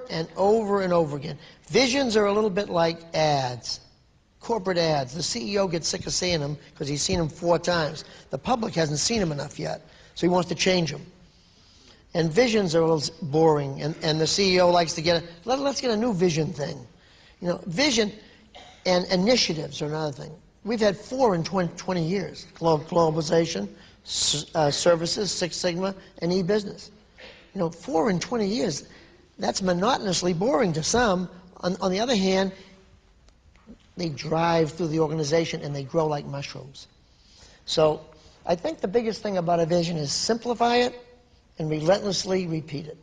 and over and over again. Visions are a little bit like ads, corporate ads. The CEO gets sick of seeing them because he's seen them 4 times. The public hasn't seen them enough yet, so he wants to change them. And visions are a little boring, and the CEO likes to get let's get a new vision thing. You know, vision and initiatives are another thing. We've had 4 in 20 years. Globalization, services, Six Sigma, and e-business. You know, 4 in 20 years, that's monotonously boring to some. On the other hand, they drive through the organization and they grow like mushrooms. So I think the biggest thing about a vision is simplify it and relentlessly repeat it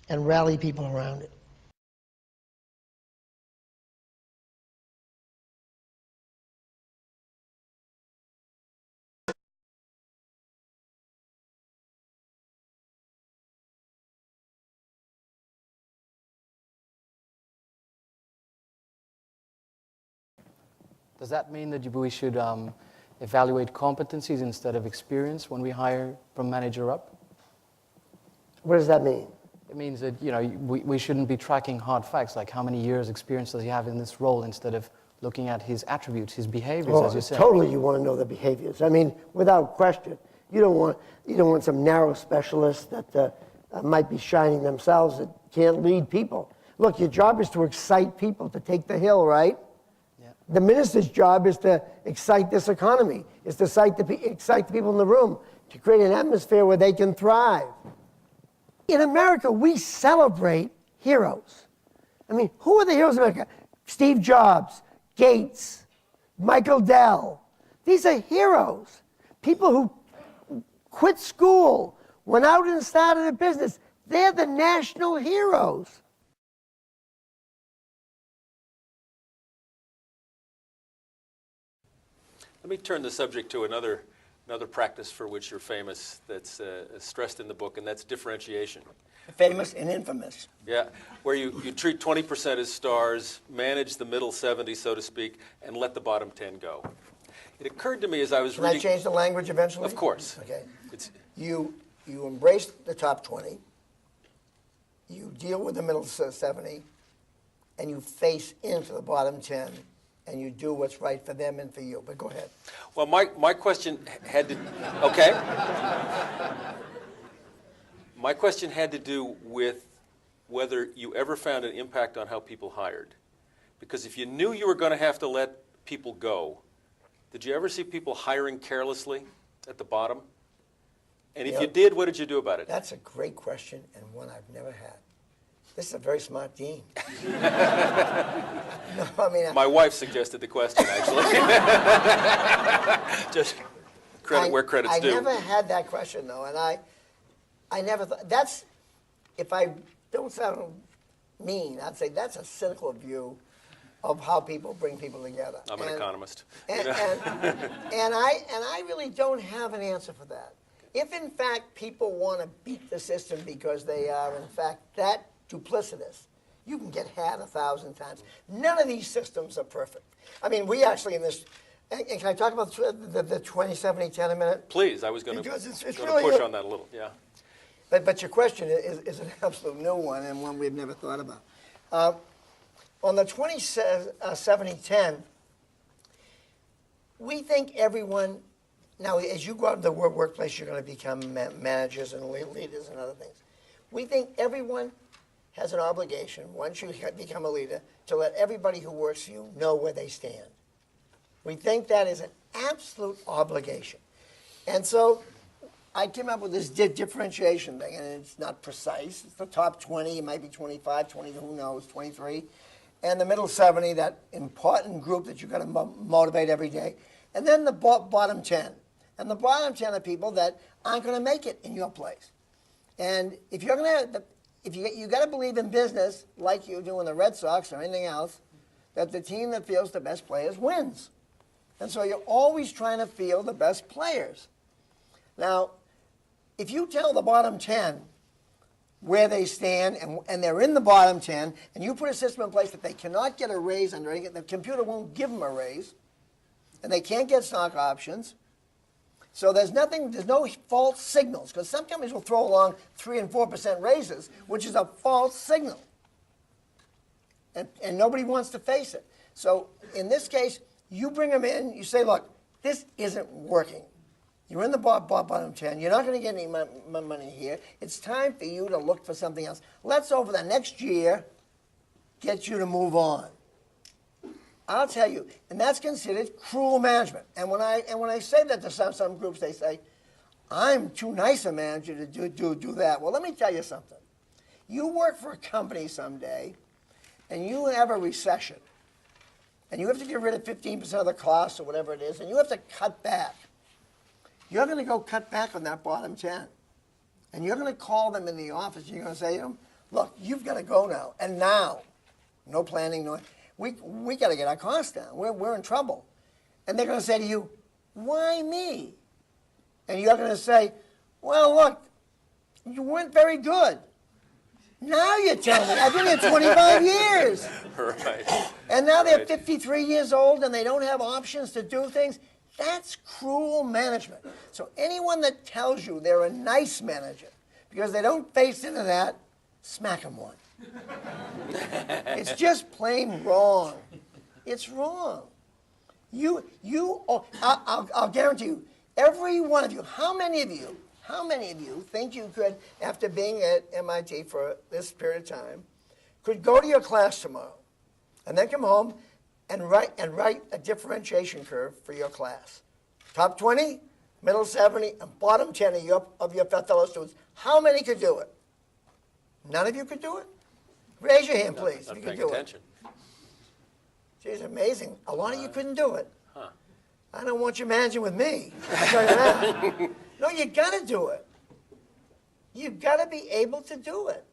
and rally people around it. Does that mean that we should evaluate competencies instead of experience when we hire from manager up? What does that mean? It means that we shouldn't be tracking hard facts, like how many years experience does he have in this role, instead of looking at his attributes, his behaviors, as you said. Totally, you want to know the behaviors. I mean, without question, you don't want some narrow specialists that might be shining themselves that can't lead people. Look, your job is to excite people to take the hill, right? Yeah. The minister's job is to excite this economy, is to excite the people in the room, to create an atmosphere where they can thrive. In America, we celebrate heroes. I mean, who are the heroes of America? Steve Jobs, Gates, Michael Dell. These are heroes. People who quit school, went out and started a business. They're the national heroes. Let me turn the subject to another practice for which you're famous that's stressed in the book, and that's differentiation. Famous and infamous. Yeah, where you treat 20% as stars, manage the middle 70, so to speak, and let the bottom 10 go. It occurred to me as I was reading... Can I change the language eventually? Of course. Okay. You embrace the top 20, you deal with the middle 70, and you face into the bottom 10, and you do what's right for them and for you. But go ahead. Well, my question had to... Okay. My question had to do with whether you ever found an impact on how people hired. Because if you knew you were going to have to let people go, did you ever see people hiring carelessly at the bottom? And if you did, what did you do about it? That's a great question, and one I've never had. This is a very smart dean. No, I mean, my wife suggested the question, actually. Just credit where credit's due. I never had that question, though, and I never thought, that's, if I don't sound mean, I'd say that's a cynical view of how people bring people together. I'm an economist. And I really don't have an answer for that. If, in fact, people want to beat the system because they are, in fact, that duplicitous, you can get had 1,000 times. None of these systems are perfect. I mean, we actually in this, and can I talk about the 20/70/10 a minute? Please, I was going to really push on that a little, yeah. But your question is an absolute new one and one we've never thought about. On the 20/70/10, we think everyone, now as you go out to the workplace, you're going to become managers and leaders and other things. We think everyone has an obligation, once you become a leader, to let everybody who works for you know where they stand. We think that is an absolute obligation. And so I came up with this differentiation thing, and it's not precise. It's the top 20, it might be 25, 20, who knows, 23. And the middle 70, that important group that you've got to motivate every day. And then the bottom 10. And the bottom 10 are people that aren't going to make it in your place. And if you're going to, you got to believe in business, like you do in the Red Sox or anything else, that the team that fields the best players wins. And so you're always trying to field the best players. Now, if you tell the bottom 10 where they stand and they're in the bottom 10, and you put a system in place that they cannot get a raise under any, the computer won't give them a raise, and they can't get stock options, So there's no false signals, because some companies will throw along 3 and 4% raises, which is a false signal. And nobody wants to face it. So in this case, you bring them in, you say, look, this isn't working. You're in the bottom 10. You're not going to get any money here. It's time for you to look for something else. Let's, over the next year, get you to move on. I'll tell you, and that's considered cruel management. And when I say that to some groups, they say, I'm too nice a manager to do that. Well, let me tell you something. You work for a company someday, and you have a recession, and you have to get rid of 15% of the costs or whatever it is, and you have to cut back. You're going to go cut back on that bottom 10. And you're going to call them in the office, and you're going to say to them, look, you've got to go now. And now. No planning, no. We got to get our costs down. We're in trouble. And they're going to say to you, why me? And you're going to say, well, look, you weren't very good. Now you're telling me. I've been here 25 years. Right. And now they're Right. 53 years old and they don't have options to do things. That's cruel management. So anyone that tells you they're a nice manager because they don't face into that, smack them one. It's just plain wrong. It's wrong. I'll guarantee you, every one of you, how many of you think you could, after being at MIT for this period of time, could go to your class tomorrow and then come home and write a differentiation curve for your class? Top 20, middle 70, and bottom 10 of your fellow students. How many could do it? None of you could do it? Raise your hand, please, if you could do it. Geez, amazing. A lot of you couldn't do it. Huh. I don't want you managing with me. I'll tell you that. No, you got to do it. You've got to be able to do it.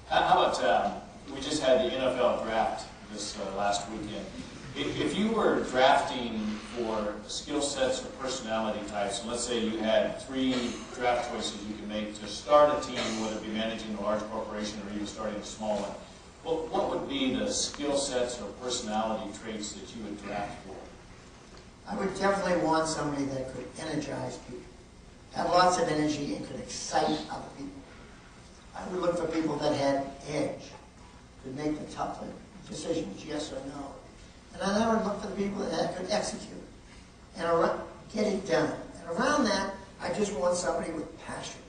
How about, we just had the NFL draft this last weekend. If you were drafting for skill sets or personality types, and let's say you had 3 draft choices you could make to start a team, whether it be managing a large corporation or even starting a small one, what would be the skill sets or personality traits that you would draft for? I would definitely want somebody that could energize people, have lots of energy, and could excite other people. I would look for people that had edge, could make the tough decisions, yes or no. And then I would look for the people that could execute and get it done. And around that, I just want somebody with passion,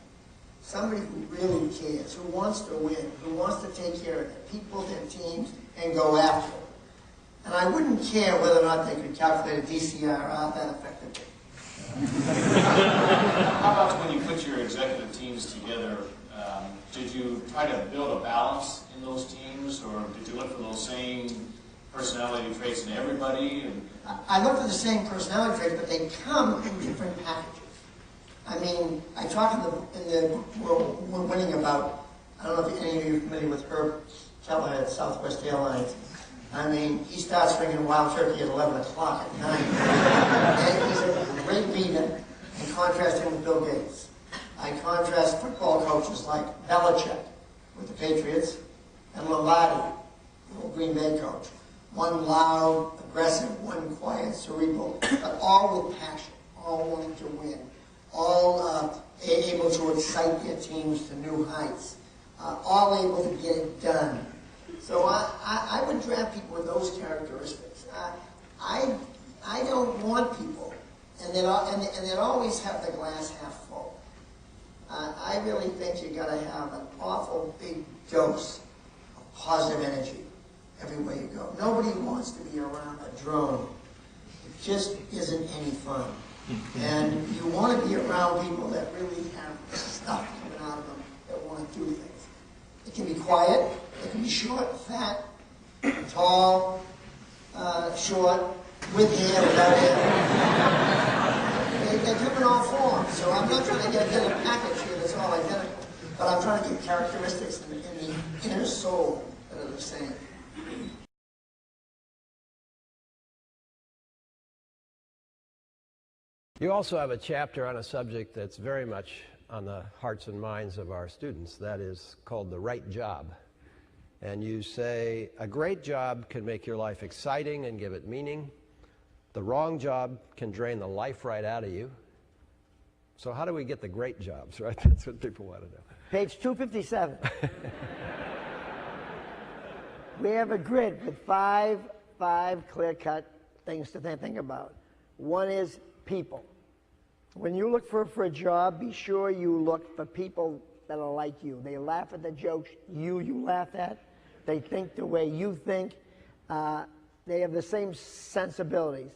somebody who really cares, who wants to win, who wants to take care of their people, their teams, and go after it. And I wouldn't care whether or not they could calculate a DCR that effectively. How about when you put your executive teams together, did you try to build a balance in those teams, or did you look for those same personality traits in everybody? I look for the same personality traits, but they come in different packages. I mean, I talk in the book we're winning about, I don't know if any of you are familiar with Herb Keller at Southwest Airlines. I mean, he starts ringing Wild Turkey at 11 o'clock at night. And he's a great leader, and contrast him with Bill Gates. I contrast football coaches like Belichick with the Patriots and Lombardi, the old Green Bay coach. One loud, aggressive, one quiet, cerebral, but all with passion, all wanting to win, all able to excite their teams to new heights, all able to get it done. So I would draft people with those characteristics. I don't want people, and they'd always have the glass half full. I really think you got to have an awful big dose of positive energy everywhere you go. Nobody wants to be around a drone. It just isn't any fun. And you want to be around people that really have stuff coming out of them that want to do things. It can be quiet, it can be short, fat, tall, short, with hair, without hair. They come in all forms, so I'm not trying to get a package here that's all identical, but I'm trying to get characteristics in the inner soul that are the same. You also have a chapter on a subject that's very much on the hearts and minds of our students. That is called the right job. and you say, a great job can make your life exciting and give it meaning. The wrong job can drain the life right out of you. So how do we get the great jobs, right? That's what people want to know. Page 257. We have a grid with five clear-cut things to think about. One is people. When you look for a job, be sure you look for people that are like you. They laugh at the jokes you laugh at. They think the way you think. They have the same sensibilities.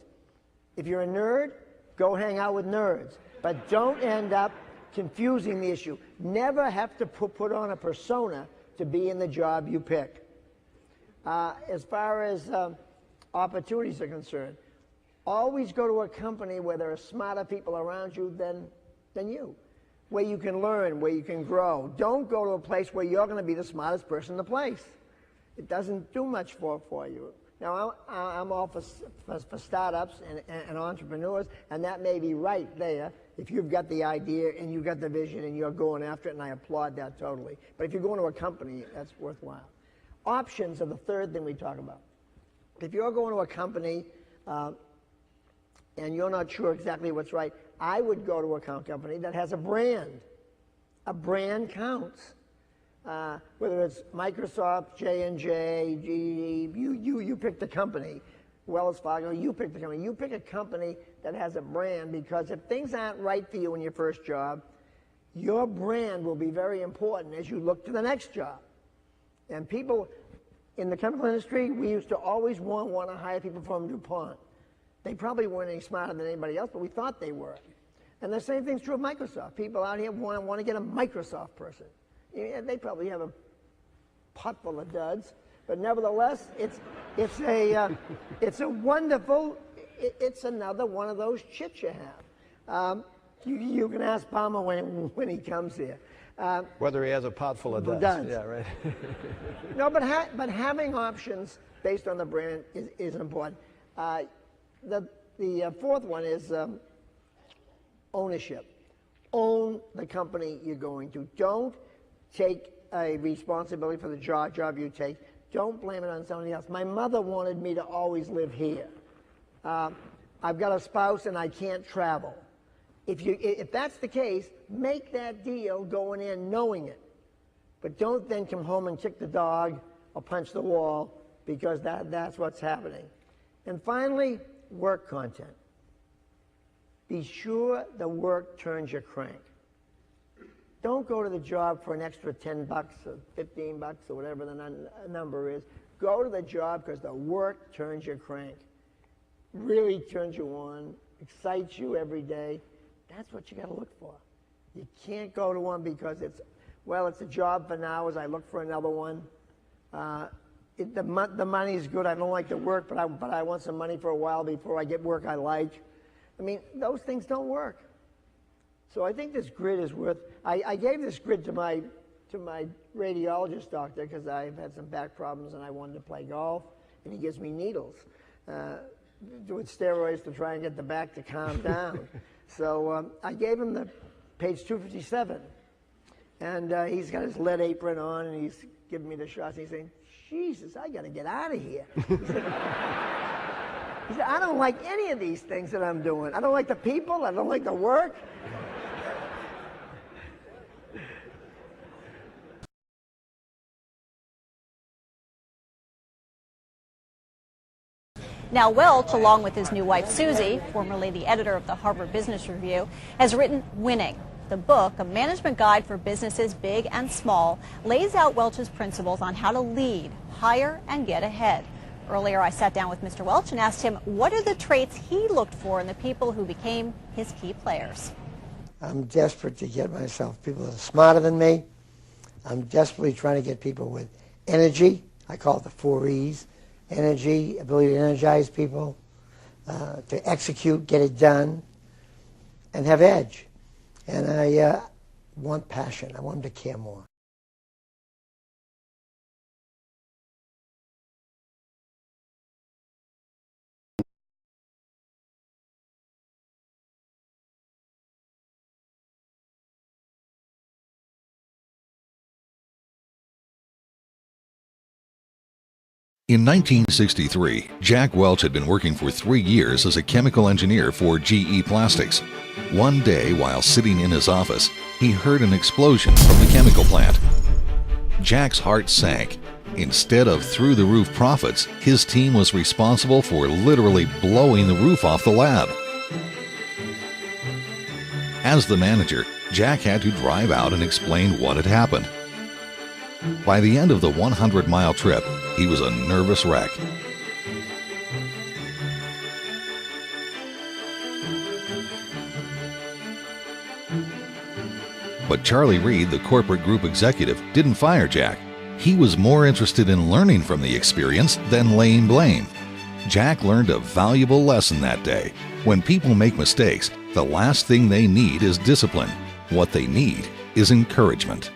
If you're a nerd, go hang out with nerds. But don't end up confusing the issue. Never have to put on a persona to be in the job you pick. As far as opportunities are concerned, always go to a company where there are smarter people around you than you, where you can learn, where you can grow. Don't go to a place where you're going to be the smartest person in the place. It doesn't do much for you. Now, I'm all for startups and entrepreneurs, and that may be right there if you've got the idea and you've got the vision and you're going after it, and I applaud that totally. But if you're going to a company, that's worthwhile. Options are the third thing we talk about. If you're going to a company and you're not sure exactly what's right, I would go to a company that has a brand. A brand counts. Whether it's Microsoft, J&J, GE, you pick the company. Wells Fargo, you pick the company. You pick a company that has a brand, because if things aren't right for you in your first job, your brand will be very important as you look to the next job. And people in the chemical industry, we used to always want to hire people from DuPont. They probably weren't any smarter than anybody else, but we thought they were. And the same thing's true of Microsoft. People out here want to get a Microsoft person. Yeah, they probably have a pot full of duds, but nevertheless, it's a wonderful, it's another one of those chits you have. You can ask Palmer when he comes here. Whether he has a pot full of duds. Yeah, right. No, but having options based on the brand is important. The fourth one is ownership. Own the company you're going to. Don't take a responsibility for the job you take. Don't blame it on somebody else. My mother wanted me to always live here. I've got a spouse and I can't travel. If that's the case, make that deal going in knowing it. But don't then come home and kick the dog or punch the wall, because that's what's happening. And finally, work content. Be sure the work turns your crank. Don't go to the job for an extra $10 or $15 or whatever the number is. Go to the job because the work turns your crank. Really turns you on, excites you every day. That's what you got to look for. You can't go to one because it's a job for now as I look for another one. The money's good. I don't like the work, but I want some money for a while before I get work I like. I mean, those things don't work. So I think this grid is worth. I gave this grid to my radiologist doctor because I've had some back problems and I wanted to play golf, and he gives me needles with steroids to try and get the back to calm down. So I gave him the page 257, and he's got his lead apron on, and he's giving me the shots. And he's saying, "Jesus, I got to get out of here." He said, "I don't like any of these things that I'm doing. I don't like the people. I don't like the work." Now, Welch, along with his new wife, Susie, formerly the editor of the Harvard Business Review, has written Winning. The book, a management guide for businesses big and small, lays out Welch's principles on how to lead, hire, and get ahead. Earlier, I sat down with Mr. Welch and asked him what are the traits he looked for in the people who became his key players. I'm desperate to get myself people that are smarter than me. I'm desperately trying to get people with energy. I call it the 4 E's. Energy, ability to energize people, to execute, get it done, and have edge. And I want passion. I want them to care more. In 1963, Jack Welch had been working for 3 years as a chemical engineer for GE Plastics. One day, while sitting in his office, he heard an explosion from the chemical plant. Jack's heart sank. Instead of through-the-roof profits, his team was responsible for literally blowing the roof off the lab. As the manager, Jack had to drive out and explain what had happened. By the end of the 100-mile trip, he was a nervous wreck. But Charlie Reed, the corporate group executive, didn't fire Jack. He was more interested in learning from the experience than laying blame. Jack learned a valuable lesson that day. When people make mistakes, the last thing they need is discipline. What they need is encouragement.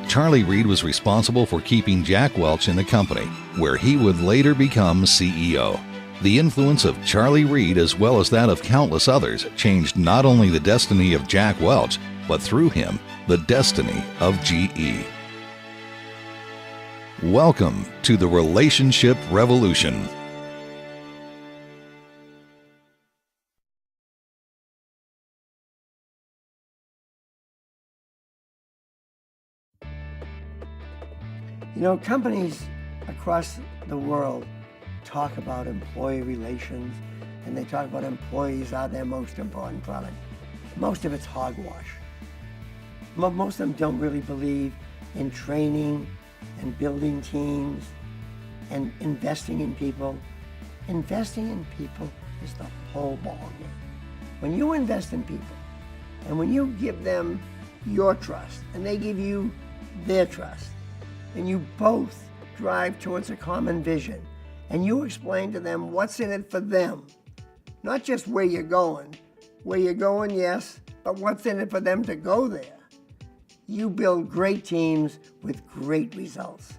Charlie Reed was responsible for keeping Jack Welch in the company, where he would later become CEO. The influence of Charlie Reed, as well as that of countless others, changed not only the destiny of Jack Welch, but through him, the destiny of GE. Welcome to the Relationship Revolution. You know, companies across the world talk about employee relations, and they talk about employees are their most important product. Most of it's hogwash. Most of them don't really believe in training and building teams and investing in people. Investing in people is the whole ballgame. When you invest in people, and when you give them your trust, and they give you their trust, and you both drive towards a common vision, and you explain to them what's in it for them, not just where you're going. Where you're going, yes, but what's in it for them to go there. You build great teams with great results.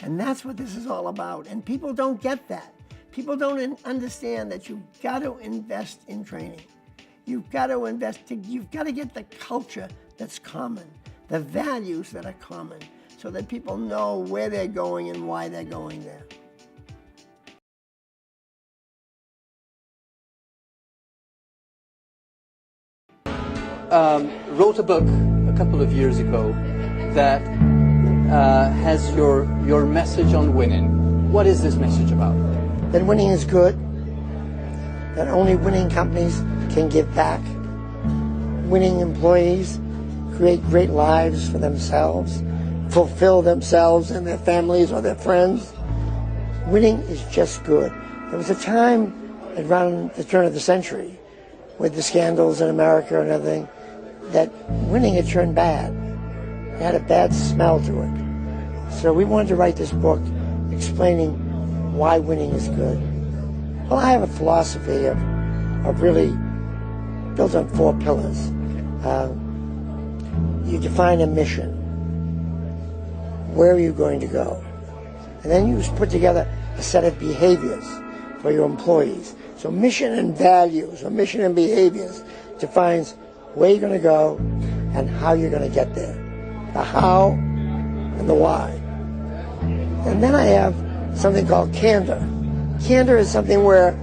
And that's what this is all about. And people don't get that. People don't understand that you've got to invest in training. You've got to you've got to get the culture that's common, the values that are common, so that people know where they're going and why they're going there. Wrote a book a couple of years ago that has your message on winning. What is this message about? That winning is good, that only winning companies can give back. Winning employees create great lives for themselves, fulfill themselves and their families or their friends. Winning is just good. There was a time around the turn of the century with the scandals in America and everything that winning had turned bad. It had a bad smell to it. So we wanted to write this book explaining why winning is good. Well, I have a philosophy of really built on 4 pillars. You define a mission. Where are you going to go? And then you put together a set of behaviors for your employees. So mission and values, or mission and behaviors, defines where you're going to go and how you're going to get there. The how and the why. And then I have something called candor. Candor is something where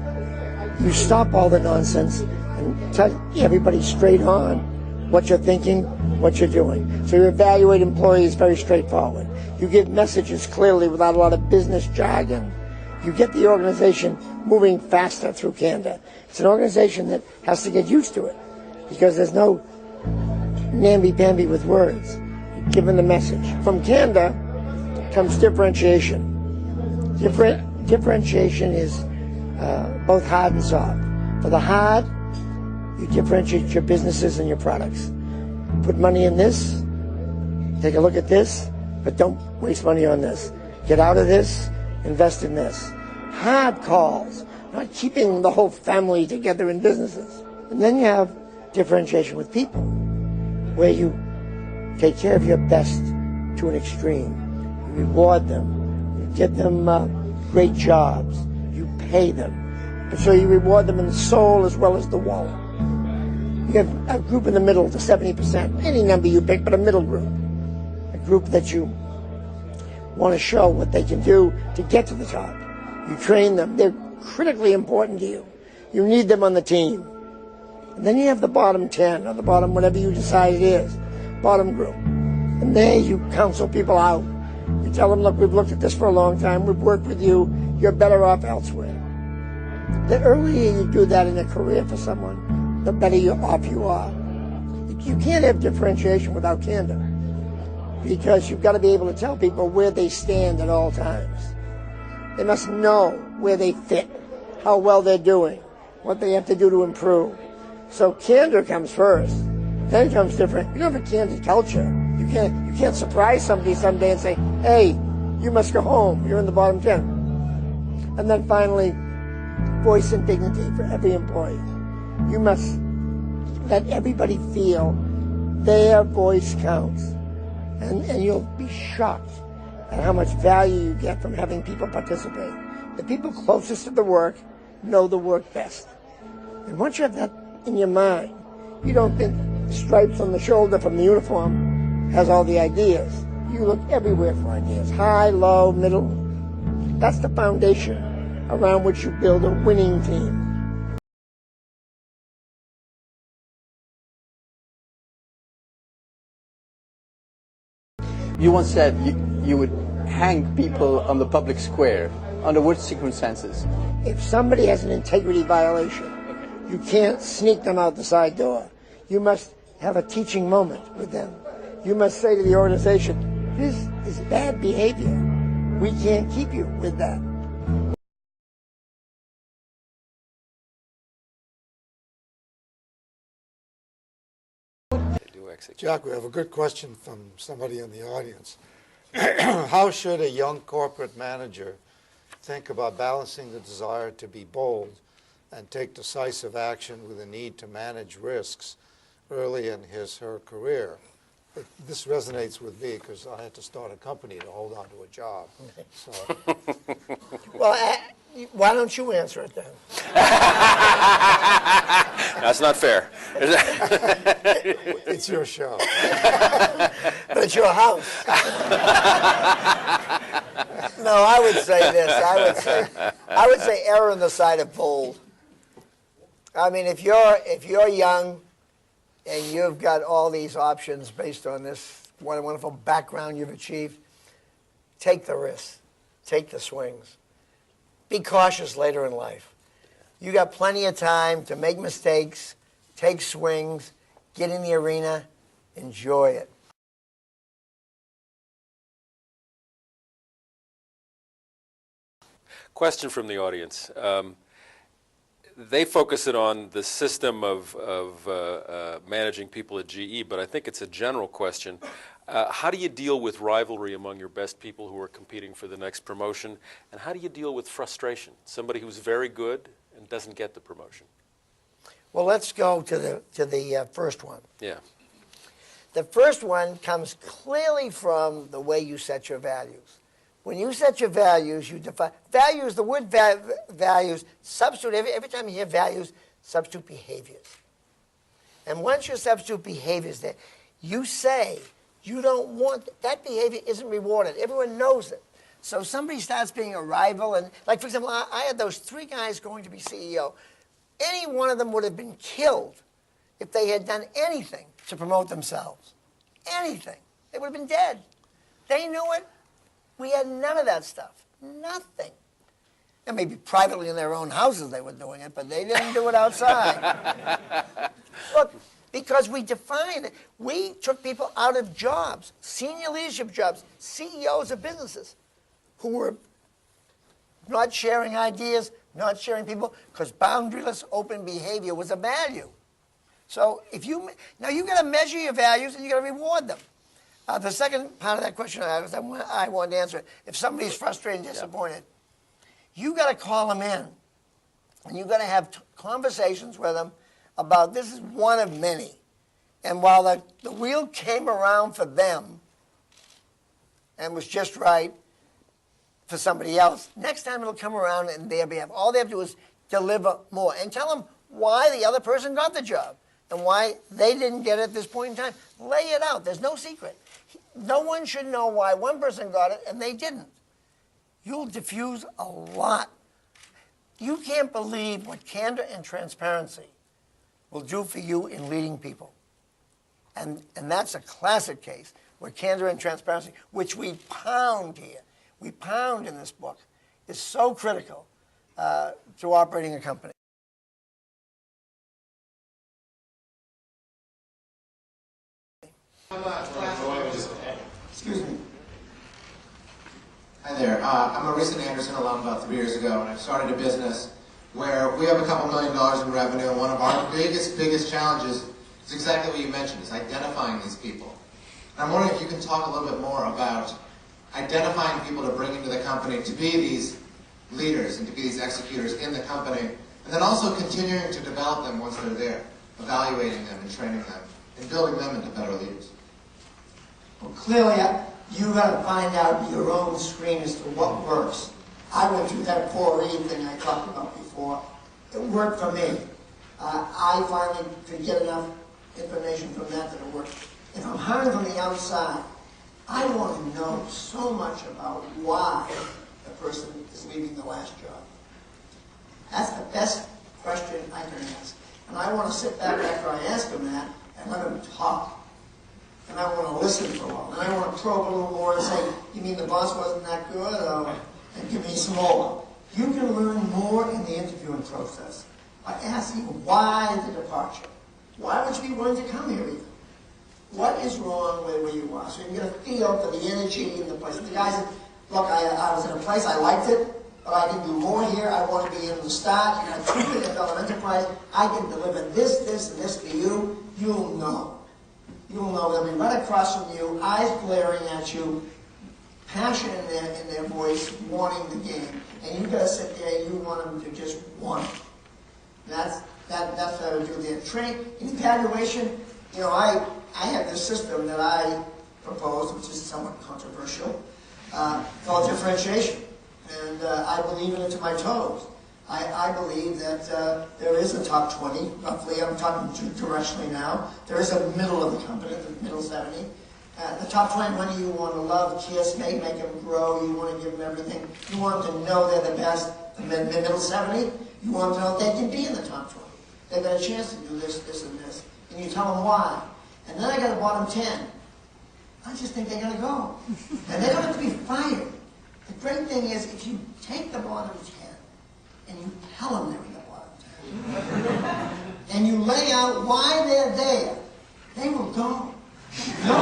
you stop all the nonsense and tell everybody straight on what you're thinking, what you're doing. So you evaluate employees very straightforward. You give messages clearly without a lot of business jargon. You get the organization moving faster through candor. It's an organization that has to get used to it because there's no namby-pamby with words. You give them the message. From candor comes differentiation. Differentiation is both hard and soft. For the hard, you differentiate your businesses and your products. Put money in this, take a look at this, but don't waste money on this. Get out of this, invest in this. Hard calls, not keeping the whole family together in businesses. And then you have differentiation with people, where you take care of your best to an extreme. You reward them, you give them great jobs, you pay them. And so you reward them in the soul as well as the wallet. You have a group in the middle, the 70%, any number you pick, but a middle group. A group that you want to show what they can do to get to the top. You train them. They're critically important to you. You need them on the team. And then you have the bottom 10 or the bottom whatever you decide it is, bottom group. And there you counsel people out. You tell them, look, we've looked at this for a long time. We've worked with you. You're better off elsewhere. The earlier you do that in a career for someone, the better off you are. You can't have differentiation without candor, because you've got to be able to tell people where they stand at all times. They must know where they fit, how well they're doing, what they have to do to improve. So candor comes first, then comes different. You don't have a candid culture. You can't surprise somebody someday and say, hey, you must go home. You're in the bottom 10. And then finally, voice and dignity for every employee. You must let everybody feel their voice counts. And you'll be shocked at how much value you get from having people participate. The people closest to the work know the work best. And once you have that in your mind, you don't think the stripes on the shoulder from the uniform has all the ideas. You look everywhere for ideas, high, low, middle. That's the foundation around which you build a winning team. You once said you would hang people on the public square. Under what circumstances? If somebody has an integrity violation, you can't sneak them out the side door. You must have a teaching moment with them. You must say to the organization, this is bad behavior. We can't keep you with that. Jack, we have a good question from somebody in the audience. How should a young corporate manager think about balancing the desire to be bold and take decisive action with the need to manage risks early in her career? This resonates with me because I had to start a company to hold on to a job. So. Well, why don't you answer it then? That's not fair. It's your show. But it's your house. No, I would say this. I would say err on the side of bold. I mean, if you're young and you've got all these options based on this wonderful background you've achieved, take the risks, take the swings. Be cautious later in life. You got plenty of time to make mistakes, take swings, get in the arena, enjoy it. Question from the audience. They focus it on the system of managing people at GE, but I think it's a general question. How do you deal with rivalry among your best people who are competing for the next promotion? And how do you deal with frustration? Somebody who's very good and doesn't get the promotion. Well, let's go to the first one. Yeah. The first one comes clearly from the way you set your values. When you set your values, you define values. The word values substitute every time you hear values, substitute behaviors. And once you substitute behaviors, there, you say you don't want that behavior isn't rewarded. Everyone knows it. So somebody starts being a rival, and like for example, I had those 3 guys going to be CEO. Any one of them would have been killed if they had done anything to promote themselves. Anything. They would have been dead. They knew it. We had none of that stuff. Nothing. And maybe privately in their own houses they were doing it, but they didn't do it outside. Look, because we defined it. We took people out of jobs, senior leadership jobs, CEOs of businesses, who were not sharing ideas, not sharing people, because boundaryless open behavior was a value. So now you got to measure your values and you got to reward them. The second part of that question I want to answer it. If somebody's frustrated and disappointed, you got to call them in, and you got to have conversations with them about this is one of many. And while the wheel came around for them and was just right for somebody else, next time it'll come around in their behalf. All they have to do is deliver more and tell them why the other person got the job and why they didn't get it at this point in time. Lay it out. There's no secret. No one should know why one person got it and they didn't. you'll diffuse a lot. You can't believe what candor and transparency will do for you in leading people. And that's a classic case where candor and transparency, which we pound here, we pound in this book, is so critical to operating a company. Excuse me. Hi there. I'm a recent Anderson alum about 3 years ago, and I started a business where we have a couple $1 million in revenue, and one of our biggest challenges is exactly what you mentioned, is identifying these people. And I'm wondering if you can talk a little bit more about identifying people to bring into the company to be these leaders and to be these executors in the company, and then also continuing to develop them once they're there, evaluating them and training them, and building them into better leaders. Well, clearly, you got to find out your own screen as to what works. I went through that 4E thing I talked about before. It worked for me. I finally could get enough information from that it worked. If I'm hiring from the outside, I want to know so much about why the person is leaving the last job. That's the best question I can ask. And I want to sit back after I ask them that and let them talk. And I want to listen for a while. And I want to probe a little more and say, you mean the boss wasn't that good? And give me some more. You can learn more in the interviewing process by asking why the departure. Why would you be willing to come here even? What is wrong with where you are? So you can get a feel for the energy in the place. The guy said, look, I was in a place, I liked it, but I can do more here. I want to be able to start. You're going to treat me like an enterprise. I can deliver this, this, and this for you. You'll know. You'll know they'll be right across from you, eyes glaring at you, passion in their voice, wanting the game. And you've got to sit there and you want them to just want it. That's what I would do there. Training, in evaluation, I have this system that I proposed, which is somewhat controversial, called differentiation. And I believe in it to my toes. I believe that there is a top 20, roughly. I'm talking directionally now. There is a middle of the company, the middle 70. The top 20, what do you want to love, kiss, make them grow? You want to give them everything. You want them to know they're the best. The middle 70, you want them to know they can be in the top 20. They've got a chance to do this, this, and this. And you tell them why. And then I got the bottom 10. I just think they got to go. And they don't have to be fired. The great thing is, if you take the bottom 10, and you tell them they're in the bottom 10, and you lay out why they're there, they will go. No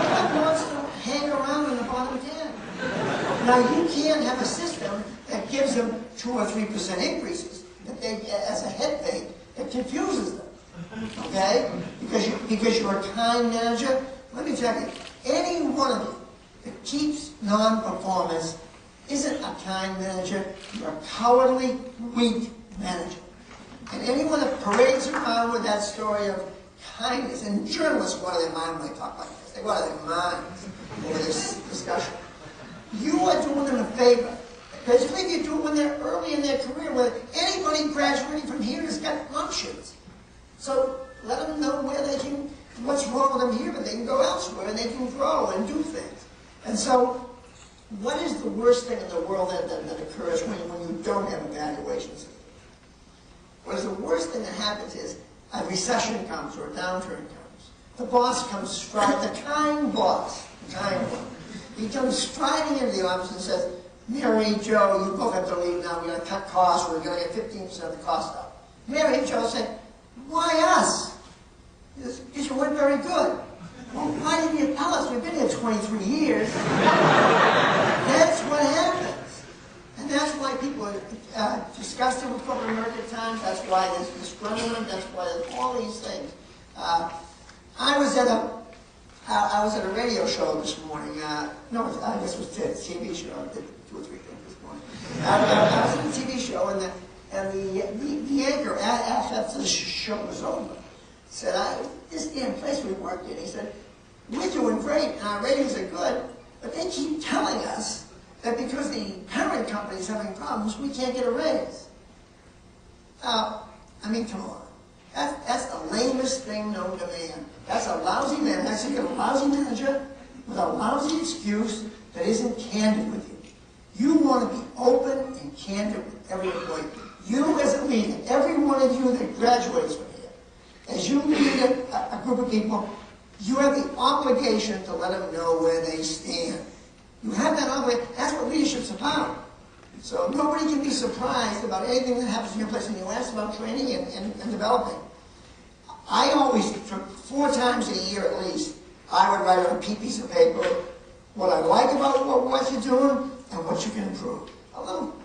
one wants to hang around in the bottom 10. Now, you can't have a system that gives them 2 or 3% increases that they, as a head fake, that confuses them. Okay? Because you're a kind manager. Let me tell you, any one of you that keeps non-performance isn't a kind manager. You're a cowardly, weak manager. And anyone that parades around with that story of kindness, and journalists go out of their mind when they talk like this. They go out of their minds over this discussion. You are doing them a favor. Especially if you do it when they're early in their career, where anybody graduating from here has got options. So let them know where they can, what's wrong with them here, but they can go elsewhere and they can grow and do things. And so, what is the worst thing in the world that occurs when you don't have evaluations? What is the worst thing that happens is a recession comes or a downturn comes. The boss comes striding, the kind boss, the kind one. He comes striding into the office and says, Mary, Joe, you both have to leave now. We're going to cut costs. We're going to get 15% of the cost out. Mary and Joe said, why us? Because you weren't very good. Well, why didn't you tell us? We've been here 23 years. That's what happens. And that's why people are disgusted with corporate America at times. That's why there's discrimination. That's why there's all these things. I was at a radio show this morning. No, I guess it was a TV show. I did 2 or 3 things this morning. I was at a TV show, and the anchor, after the show was over, said, this damn place we work in, he said, we're doing great, and our ratings are good, but they keep telling us that because the parent company is having problems, we can't get a raise. I mean, come on. That's the lamest thing known to man. That's a lousy manager. I said, you're a lousy manager, with a lousy excuse that isn't candid with you. You want to be open and candid with every employee. You as a leader, every one of you that graduates from here, as you lead a group of people, you have the obligation to let them know where they stand. You have that obligation. That's what leadership's about. So nobody can be surprised about anything that happens in your place. And you asked about training and developing. I always, 4 times a year at least, I would write on a piece of paper what I like about what you're doing and what you can improve. A little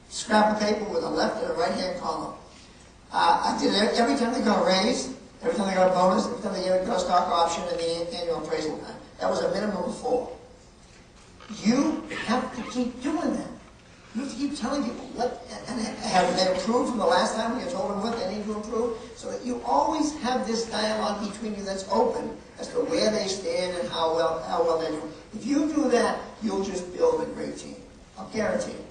scrap of paper with a left and a right-hand column. I did it every time they got a raise, every time they got a bonus, every time they got a stock option, and the annual appraisal plan. That was a minimum of 4. You have to keep doing that. You have to keep telling people what, and have they improved from the last time when you told them what they need to improve, so that you always have this dialogue between you that's open as to where they stand and how well they're doing. If you do that, you'll just build a great team. I'll guarantee it.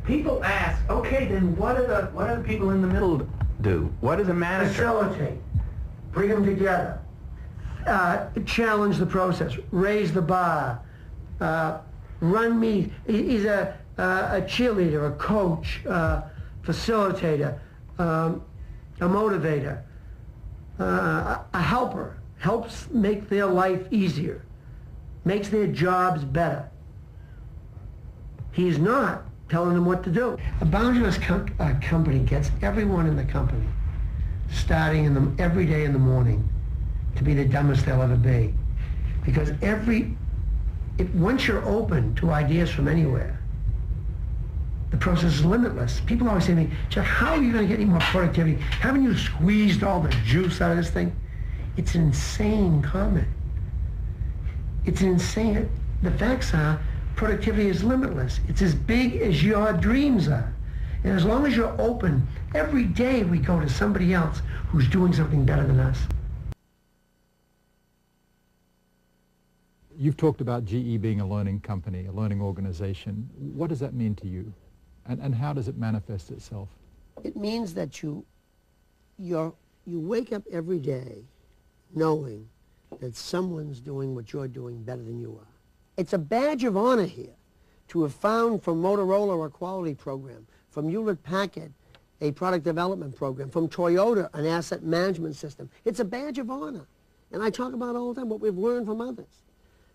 People ask, okay, then what do the people in the middle do? What does a manager? Facilitate, bring them together, challenge the process, raise the bar, run meetings. He's a cheerleader, a coach, facilitator, a motivator, a helper, helps make their life easier, makes their jobs better. He's not telling them what to do. A boundaryless company gets everyone in the company starting every day in the morning to be the dumbest they'll ever be. Because once you're open to ideas from anywhere, the process is limitless. People always say to me, Jeff, how are you going to get any more productivity? Haven't you squeezed all the juice out of this thing? It's an insane comment. It's insane. The facts are, productivity is limitless. It's as big as your dreams are. And as long as you're open, every day we go to somebody else who's doing something better than us. You've talked about GE being a learning company, a learning organization. What does that mean to you? And how does it manifest itself? It means that you wake up every day knowing that someone's doing what you're doing better than you are. It's a badge of honor here to have found from Motorola a quality program, from Hewlett-Packard a product development program, from Toyota an asset management system. It's a badge of honor. And I talk about all the time what we've learned from others.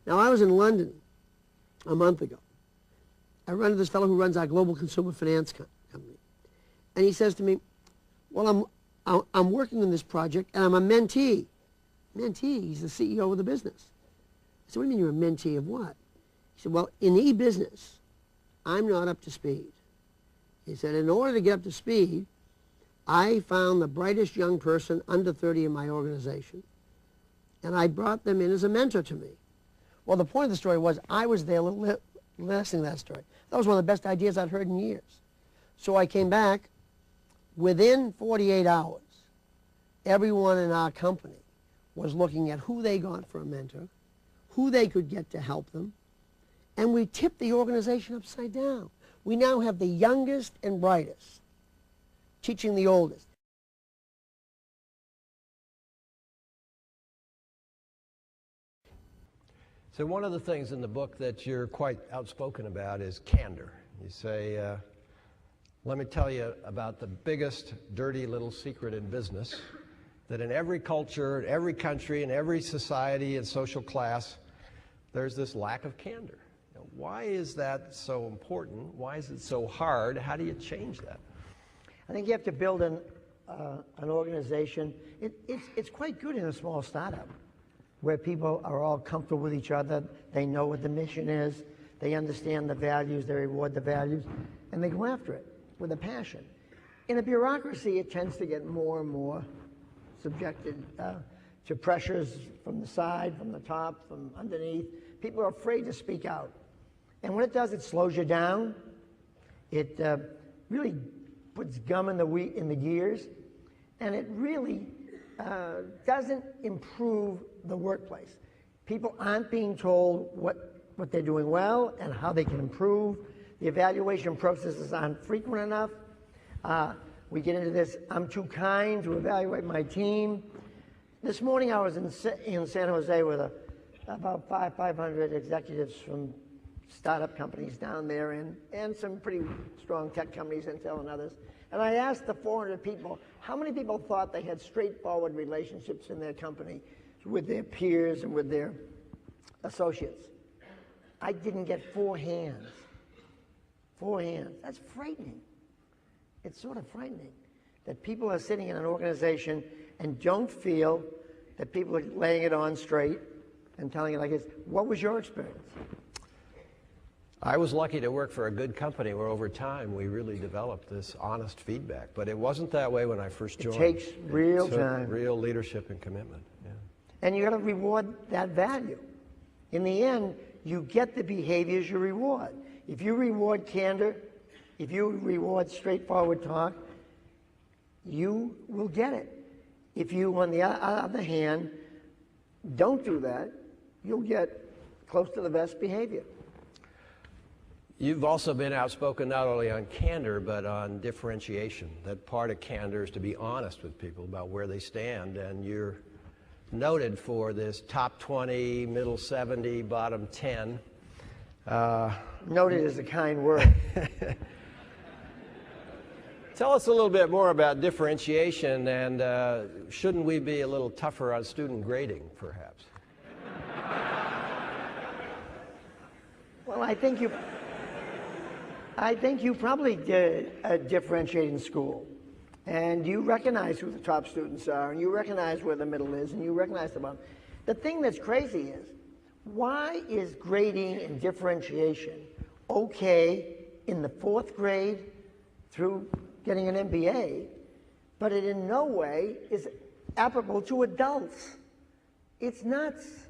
Now, I was in London a month ago. I run into this fellow who runs our global consumer finance company. And he says to me, well, I'm working on this project and I'm a mentee. Mentee, he's the CEO of the business. I said, what do you mean you're a mentee of what? He said, well, in e-business, I'm not up to speed. He said, in order to get up to speed, I found the brightest young person under 30 in my organization, and I brought them in as a mentor to me. Well, the point of the story was I was there listening to that story. That was one of the best ideas I'd heard in years. So I came back. Within 48 hours, everyone in our company was looking at who they got for a mentor, who they could get to help them, and we tipped the organization upside down. We now have the youngest and brightest teaching the oldest. So one of the things in the book that you're quite outspoken about is candor. You say, let me tell you about the biggest dirty little secret in business, that in every culture, in every country, in every society and social class, there's this lack of candor. Now, why is that so important? Why is it so hard? How do you change that? I think you have to build an organization. It's quite good in a small startup where people are all comfortable with each other. They know what the mission is. They understand the values. They reward the values. And they go after it with a passion. In a bureaucracy, it tends to get more and more subjected to pressures from the side, from the top, from underneath. People are afraid to speak out. And what it does, it slows you down. It really puts gum in the gears. And it really doesn't improve the workplace. People aren't being told what they're doing well and how they can improve. The evaluation processes aren't frequent enough. We get into this, I'm too kind to evaluate my team. This morning I was in San Jose with about 500 executives from startup companies down there and some pretty strong tech companies, Intel and others. And I asked the 400 people, how many people thought they had straightforward relationships in their company with their peers and with their associates? I didn't get 4 hands. 4 hands. That's frightening. It's sort of frightening that people are sitting in an organization and don't feel that people are laying it on straight and telling it like this. What was your experience? I was lucky to work for a good company where over time we really developed this honest feedback. But it wasn't that way when I first joined. It takes real time. Real leadership and commitment. Yeah. And you got to reward that value. In the end, you get the behaviors you reward. If you reward candor, if you reward straightforward talk, you will get it. If you, on the other hand, don't do that, you'll get close to the best behavior. You've also been outspoken not only on candor, but on differentiation. That part of candor is to be honest with people about where they stand, and you're noted for this top 20, middle 70, bottom 10. Noted is a kind word. Tell us a little bit more about differentiation, and shouldn't we be a little tougher on student grading, perhaps? Well, I think you probably differentiate in school, and you recognize who the top students are, and you recognize where the middle is, and you recognize the bottom. The thing that's crazy is, why is grading and differentiation okay in the 4th grade through getting an MBA, but it in no way is applicable to adults? It's nuts.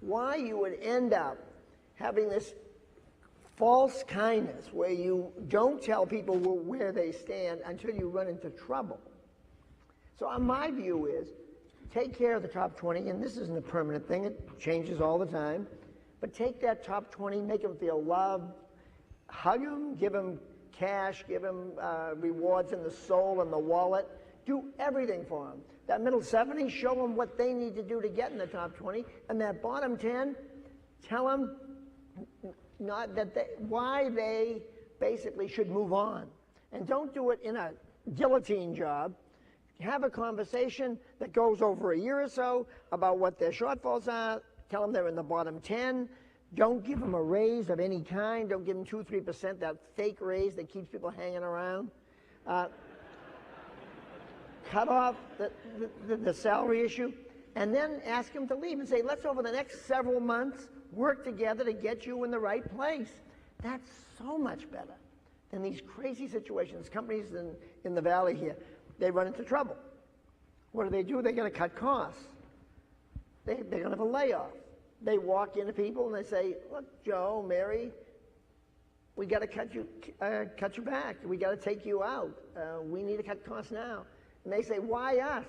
Why you would end up having this false kindness where you don't tell people where they stand until you run into trouble. So my view is, take care of the top 20, and this isn't a permanent thing, it changes all the time, but take that top 20, make them feel loved, hug them, give them cash, give them rewards in the soul and the wallet, do everything for them. That middle 70, show them what they need to do to get in the top 20, and that bottom 10, tell them why they basically should move on. And don't do it in a guillotine job. Have a conversation that goes over a year or so about what their shortfalls are. Tell them they're in the bottom 10. Don't give them a raise of any kind. Don't give them 2-3%, that fake raise that keeps people hanging around. Cut off the salary issue, and then ask them to leave and say, let's over the next several months work together to get you in the right place. That's so much better than these crazy situations. Companies in the valley here, they run into trouble. What do? They're going to cut costs. They're going to have a layoff. They walk into people and they say, look, Joe, Mary, we got to cut you back. We got to take you out. We need to cut costs now. And they say, why us?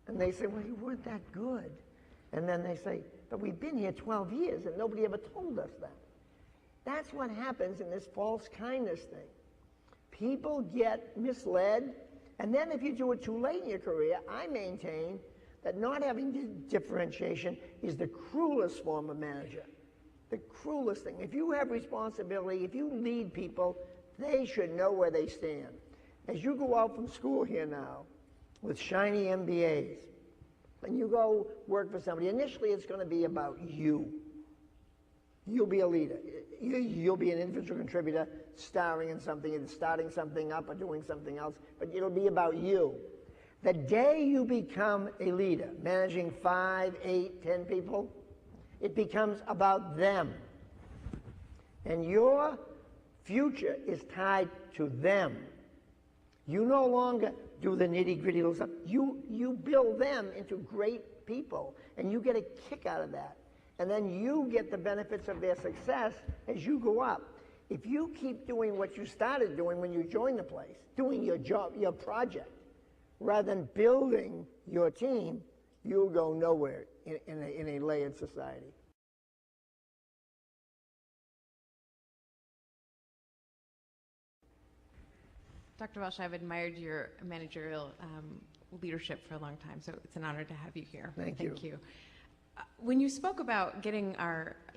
And they say, well, you weren't that good. And then they say, but we've been here 12 years and nobody ever told us that. That's what happens in this false kindness thing. People get misled, and then if you do it too late in your career, I maintain that not having differentiation is the cruelest form of manager. The cruelest thing. If you have responsibility, if you lead people, they should know where they stand. As you go out from school here now with shiny MBAs, and you go work for somebody, initially it's going to be about you. You'll be a leader. You'll be an individual contributor, starring in something, and starting something up or doing something else, but it'll be about you. The day you become a leader, managing 5, 8, 10 people, it becomes about them. And your future is tied to them. You no longer do the nitty-gritty little stuff. You build them into great people, and you get a kick out of that. And then you get the benefits of their success as you go up. If you keep doing what you started doing when you joined the place, doing your job, your project, rather than building your team, you'll go nowhere in a layered society. Dr. Welsh, I've admired your managerial leadership for a long time, so it's an honor to have you here. Thank you. When you spoke about getting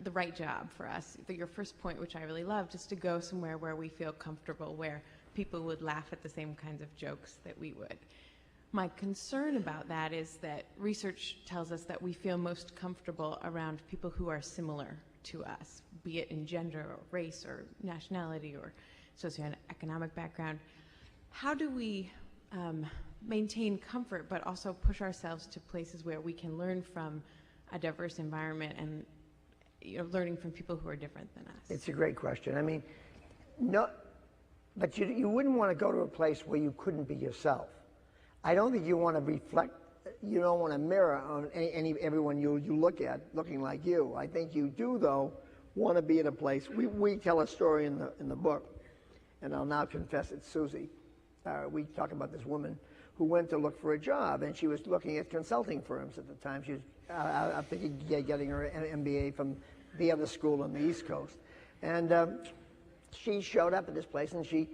the right job for us, your first point, which I really loved, is to go somewhere where we feel comfortable, where people would laugh at the same kinds of jokes that we would. My concern about that is that research tells us that we feel most comfortable around people who are similar to us, be it in gender or race or nationality or socioeconomic background. How do we maintain comfort but also push ourselves to places where we can learn from a diverse environment and learning from people who are different than us? It's a great question. I mean, no, but you wouldn't want to go to a place where you couldn't be yourself. I don't think you want to reflect, you don't want to mirror on everyone you look at looking like you. I think you do, though, want to be in a place. We tell a story in the book, and I'll now confess it's Susie. We talk about this woman who went to look for a job, and she was looking at consulting firms at the time. She was, I think, getting her MBA from the other school on the East Coast. And she showed up at this place, and she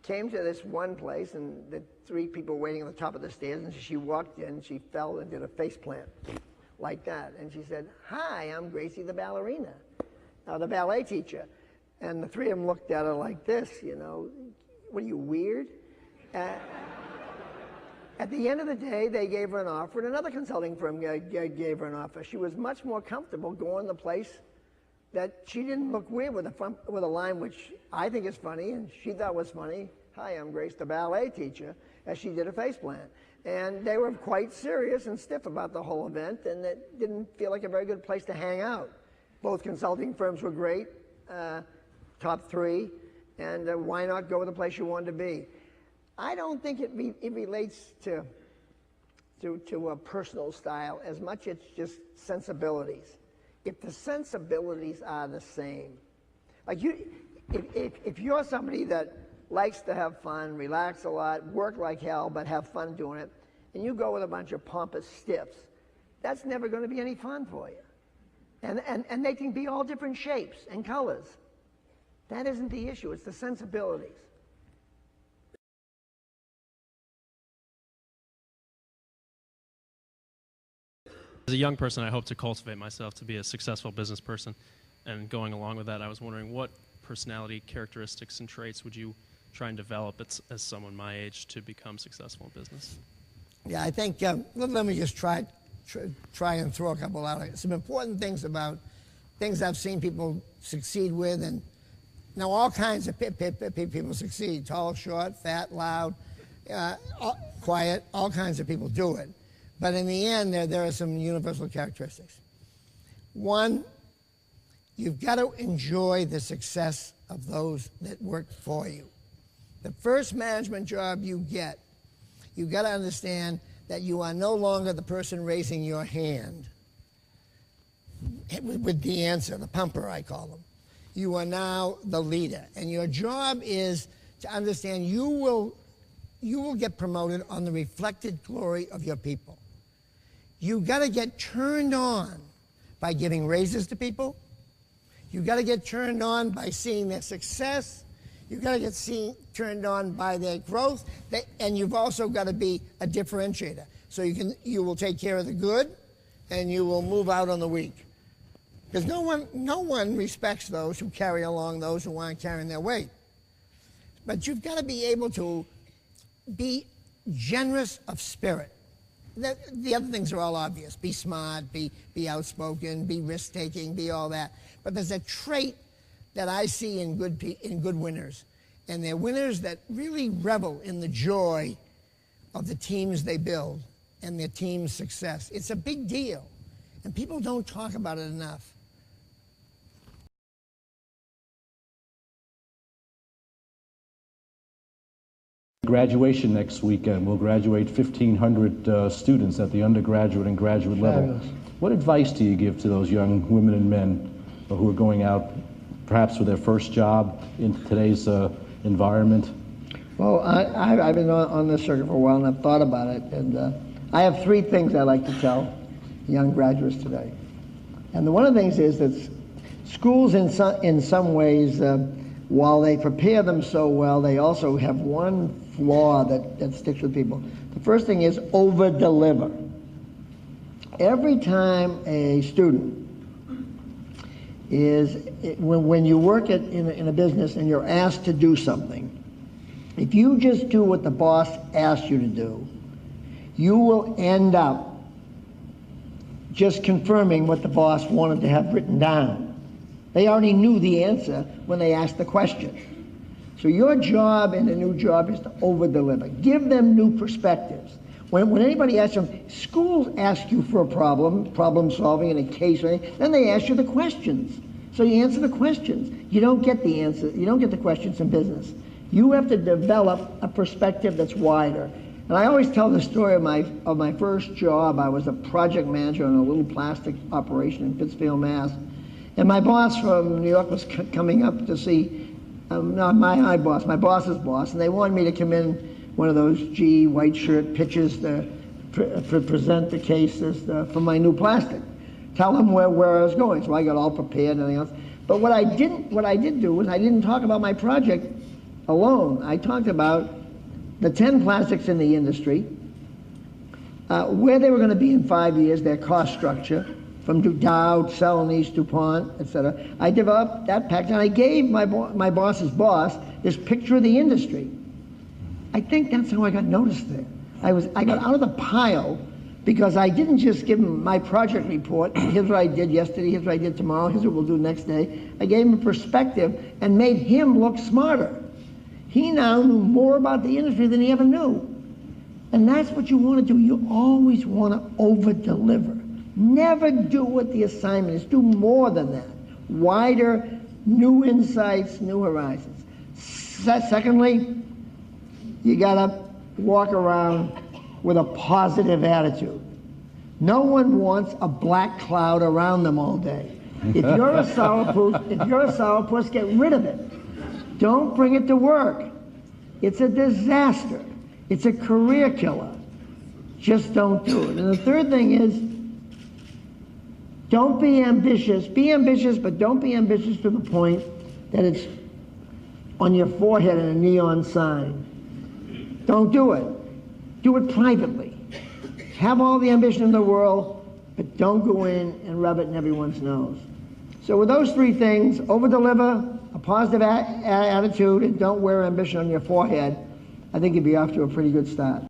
came to this one place, and the 3 people waiting on the top of the stairs, and she walked in, she fell and did a face plant like that. And she said, "Hi, I'm Gracie the ballerina, the ballet teacher." And the 3 of them looked at her like this, what are you, weird? At the end of the day, they gave her an offer, and another consulting firm gave her an offer. She was much more comfortable going to the place that she didn't look weird with a line which I think is funny, and she thought was funny. "Hi, I'm Grace, the ballet teacher," as she did a face plant. And they were quite serious and stiff about the whole event, and it didn't feel like a very good place to hang out. Both consulting firms were great, top 3, and why not go with the place you wanted to be? I don't think it relates to a personal style as much it's just sensibilities. If the sensibilities are the same, like if you're somebody that likes to have fun, relax a lot, work like hell, but have fun doing it, and you go with a bunch of pompous stiffs, that's never going to be any fun for you. And they can be all different shapes and colors. That isn't the issue, it's the sensibilities. As a young person, I hope to cultivate myself to be a successful business person. And going along with that, I was wondering what personality characteristics and traits would you try and develop as someone my age to become successful in business? Yeah, I think, let me just try and throw a couple out. Some important things about things I've seen people succeed with, and now all kinds of people succeed. Tall, short, fat, loud, quiet, all kinds of people do it. But in the end, there are some universal characteristics. One, you've got to enjoy the success of those that work for you. The first management job you get, you've got to understand that you are no longer the person raising your hand with the answer, the pumper I call them. You are now the leader, and your job is to understand you will get promoted on the reflected glory of your people. You've got to get turned on by giving raises to people. You've got to get turned on by seeing their success. You've got to get turned on by their growth. And you've also got to be a differentiator. So you will take care of the good, and you will move out on the weak. Because no one respects those who carry along those who aren't carrying their weight. But you've got to be able to be generous of spirit. The other things are all obvious. Be smart, be outspoken, be risk-taking, be all that. But there's a trait that I see in good winners. And they're winners that really revel in the joy of the teams they build and their team's success. It's a big deal. And people don't talk about it enough. Graduation next weekend. We'll graduate 1,500 students at the undergraduate and graduate level. What advice do you give to those young women and men who are going out perhaps for their first job in today's environment? Well, I've been on this circuit for a while, and I've thought about it. And I have 3 things I like to tell young graduates today. And one of the things is that schools in some ways, while they prepare them so well, they also have one flaw that sticks with people. The first thing is over-deliver. Every time a student when you work in a business and you're asked to do something, if you just do what the boss asked you to do, you will end up just confirming what the boss wanted to have written down. They already knew the answer when they asked the question. So your job in a new job is to over-deliver. Give them new perspectives. When anybody asks them, schools ask you for a problem solving in a case, or anything, then they ask you the questions. So you answer the questions. You don't get the answer. You don't get the questions in business. You have to develop a perspective that's wider. And I always tell the story of my first job. I was a project manager on a little plastic operation in Pittsfield, Mass. And my boss from New York was coming up to see, not my boss, my boss's boss, and they wanted me to come in one of those GE white shirt pitches to present the cases for my new plastic. Tell them where I was going. So I got all prepared and everything else. But what I did do was I didn't talk about my project alone. I talked about the 10 plastics in the industry, where they were going to be in 5 years, their cost structure, from Dow, Celanese, DuPont, etc. I developed that package, and I gave my boss's boss this picture of the industry. I think that's how I got noticed there. I got out of the pile because I didn't just give him my project report, here's what I did yesterday, here's what I did tomorrow, here's what we'll do next day. I gave him a perspective and made him look smarter. He now knew more about the industry than he ever knew. And that's what you want to do. You always want to over-deliver. Never do what the assignment is. Do more than that. Wider, new insights, new horizons. Secondly, you got to walk around with a positive attitude. No one wants a black cloud around them all day. If you're a sourpuss, get rid of it. Don't bring it to work. It's a disaster. It's a career killer. Just don't do it. And the third thing is, don't be ambitious. Be ambitious, but don't be ambitious to the point that it's on your forehead in a neon sign. Don't do it. Do it privately. Have all the ambition in the world, but don't go in and rub it in everyone's nose. So with those three things, over-deliver, a positive attitude, and don't wear ambition on your forehead, I think you'd be off to a pretty good start.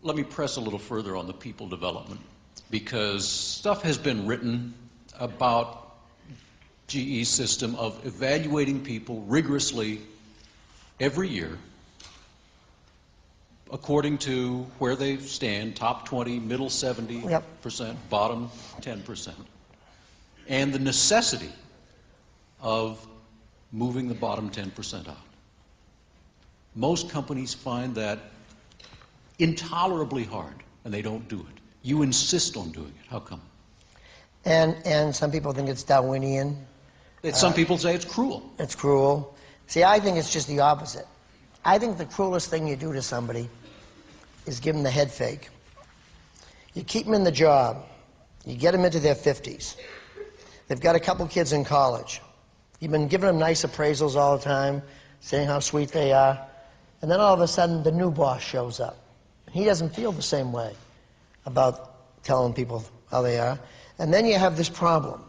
Let me press a little further on the people development, because stuff has been written about GE's system of evaluating people rigorously every year according to where they stand, top 20, middle 70%, bottom 10%, and the necessity of moving the bottom 10% out. Most companies find that intolerably hard, and they don't do it. You insist on doing it. How come? And some people think it's Darwinian. Some people say it's cruel. It's cruel. See, I think it's just the opposite. I think the cruelest thing you do to somebody is give them the head fake. You keep them in the job. You get them into their 50s. They've got a couple kids in college. You've been giving them nice appraisals all the time, saying how sweet they are. And then all of a sudden, the new boss shows up. He doesn't feel the same way about telling people how they are. And then you have this problem.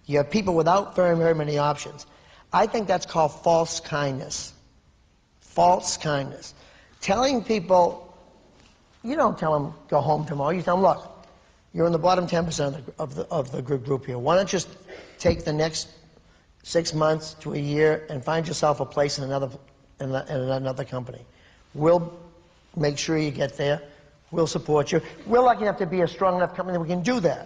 You have people without very, very many options. I think that's called false kindness. False kindness. Telling people, you don't tell them, go home tomorrow. You tell them, look, you're in the bottom 10% of the group here. Why don't you just take the next 6 months to a year and find yourself a place in another company. We'll make sure you get there. We'll support you. We're lucky enough to be a strong enough company that we can do that.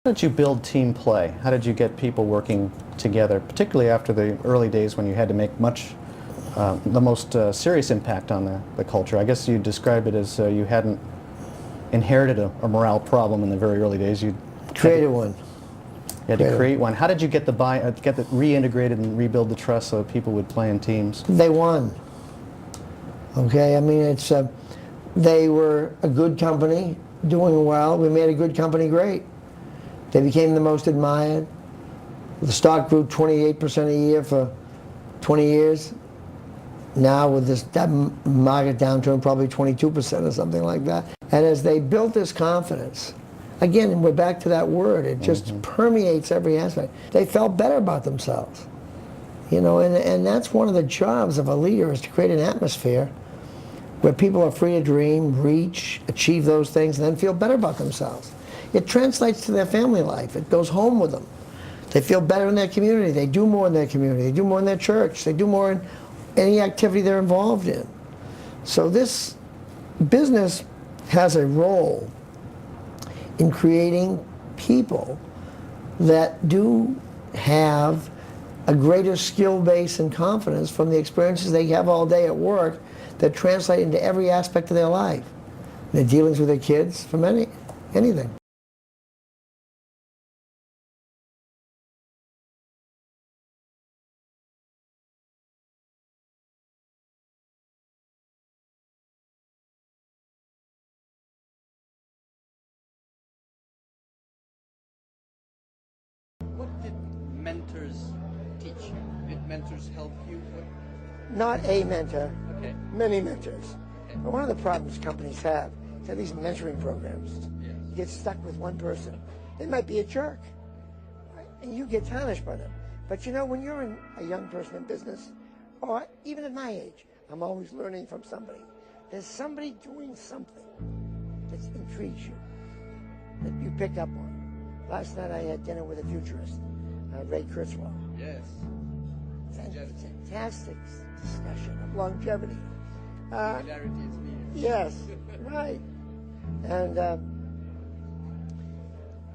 How did you build team play? How did you get people working together, particularly after the early days when you had to make the most serious impact on the culture? I guess you described it as you hadn't inherited a morale problem in the very early days. You created one. You had to create one. How did you get the reintegrated and rebuild the trust so that people would play in teams? They won. Okay, I mean, it's they were a good company, doing well. We made a good company great. They became the most admired. The stock grew 28% a year for 20 years. Now with that market downturn, probably 22% or something like that. And as they built this confidence, again, we're back to that word, it just permeates every aspect. They felt better about themselves. You know, and that's one of the jobs of a leader, is to create an atmosphere where people are free to dream, reach, achieve those things, and then feel better about themselves. It translates to their family life. It goes home with them. They feel better in their community. They do more in their community. They do more in their church. They do more in any activity they're involved in. So this business has a role in creating people that do have a greater skill base and confidence from the experiences they have all day at work that translate into every aspect of their life. Their dealings with their kids, from anything. What did mentors teach you? Did mentors help you? Not a mentor, Okay. many mentors. But one of the problems companies have is these mentoring programs. You get stuck with one person. They might be a jerk, right? And you get tarnished by them. But you know, when you're a young person in business, or even at my age, I'm always learning from somebody. There's somebody doing something that intrigues you, that you pick up on. Last night I had dinner with a futurist, Ray Kurzweil. Yes. Fantastic discussion of longevity. Popularity is needed. Yes, right. And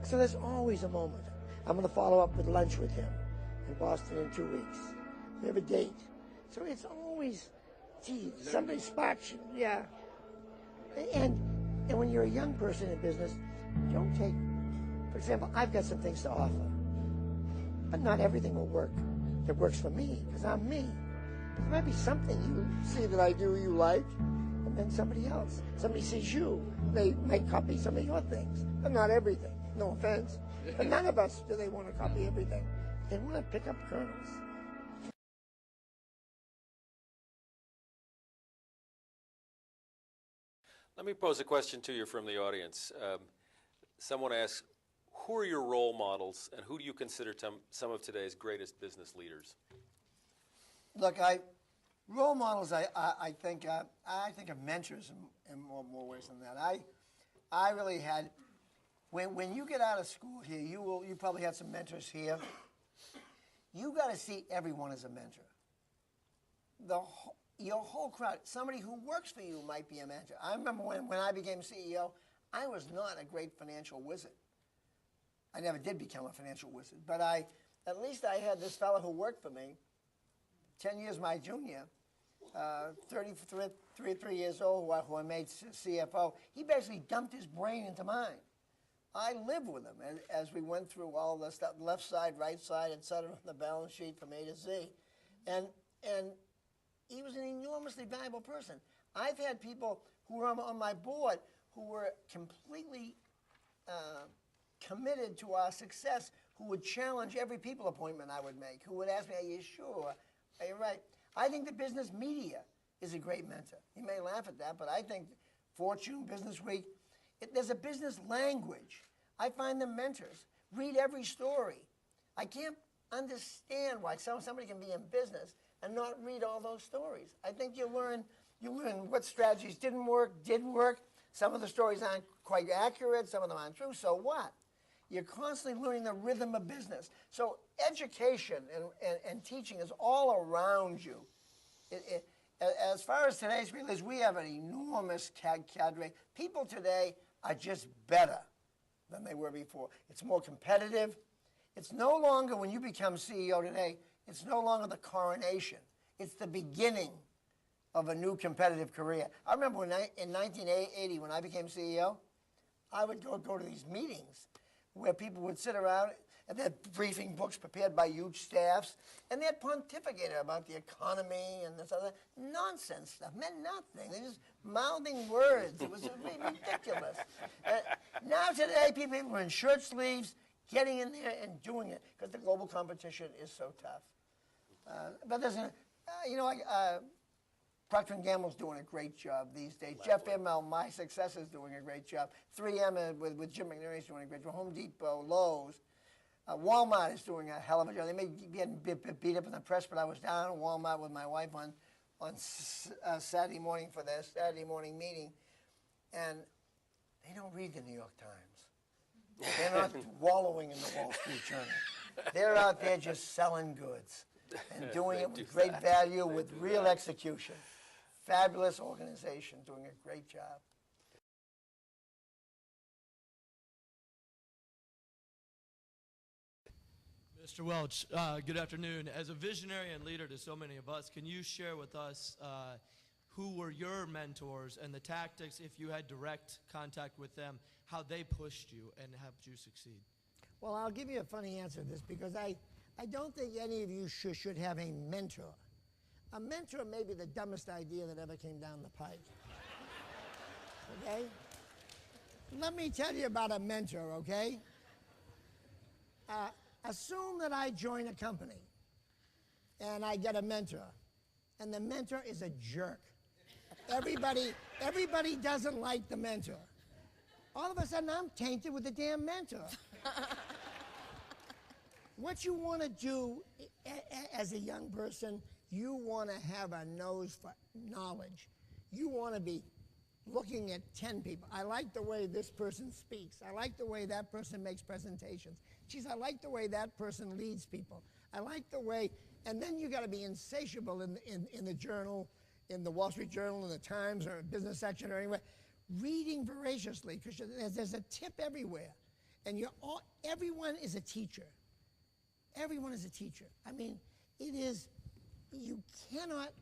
so there's always a moment. I'm going to follow up with lunch with him in Boston in 2 weeks. We have a date. So it's always, gee, somebody sparks you. Yeah. And when you're a young person in business, don't take, for example, I've got some things to offer. But not everything will work that works for me, because I'm me. There might be something you see that I do you like, and then somebody else. Somebody sees you, they might copy some of your things, but not everything. No offense. But none of us do they want to copy everything. They want to pick up kernels. Let me pose a question to you from the audience. Someone asks, who are your role models, and who do you consider some of today's greatest business leaders? Look, role models, I think of mentors in more ways than that. I really had, when you get out of school here, you probably had some mentors here. You got to see everyone as a mentor. Your whole crowd, somebody who works for you might be a mentor. I remember when I became CEO, I was not a great financial wizard. I never did become a financial wizard, but at least I had this fellow who worked for me, 10 years my junior, 33 years old, who I made CFO. He basically dumped his brain into mine. I lived with him as we went through all the stuff, left side, right side, et cetera, the balance sheet from A to Z. And he was an enormously valuable person. I've had people who were on my board who were completely committed to our success, who would challenge every people appointment I would make, who would ask me, are you sure? Are you right? I think the business media is a great mentor. You may laugh at that, but I think Fortune, Business Week, there's a business language. I find them mentors. Read every story. I can't understand why somebody can be in business and not read all those stories. I think you learn what strategies didn't work, did work. Some of the stories aren't quite accurate, some of them aren't true, so what? You're constantly learning the rhythm of business. So education and teaching is all around you. As far as today's leaders, we have an enormous cadre. People today are just better than they were before. It's more competitive. It's no longer, when you become CEO today, it's no longer the coronation. It's the beginning of a new competitive career. I remember in 1980, when I became CEO, I would go to these meetings where people would sit around. and they had briefing books prepared by huge staffs, and they had pontificated about the economy and this other nonsense stuff. Meant nothing. They're just mouthing words. It was ridiculous. Now today, people are in shirt sleeves, getting in there and doing it because the global competition is so tough. But there's Procter & Gamble's doing a great job these days. Jeff Immelt, my successor, is doing a great job. 3M with Jim McNerney is doing a great job. Home Depot, Lowe's. Walmart is doing a hell of a job. They may be getting beat up in the press, but I was down at Walmart with my wife on Saturday morning for their Saturday morning meeting, and they don't read the New York Times. They're not wallowing in the Wall Street Journal. They're out there just selling goods and doing it with great value, with real execution. Fabulous organization, doing a great job. Mr. Welch, good afternoon. As a visionary and leader to so many of us, can you share with us who were your mentors and the tactics, if you had direct contact with them, how they pushed you and helped you succeed? Well, I'll give you a funny answer to this because I don't think any of you should have a mentor. A mentor may be the dumbest idea that ever came down the pike. Okay? Let me tell you about a mentor, okay? Assume that I join a company and I get a mentor, and the mentor is a jerk. Everybody doesn't like the mentor. All of a sudden, I'm tainted with the damn mentor. What you want to do as a young person, you want to have a nose for knowledge. You want to be looking at 10 people. I like the way this person speaks. I like the way that person makes presentations. Geez, I like the way that person leads people. I like the way, and then you got to be insatiable in the journal, in the Wall Street Journal, in the Times, or business section, or anywhere, reading voraciously, because there's a tip everywhere. And everyone is a teacher. Everyone is a teacher. I mean, you cannot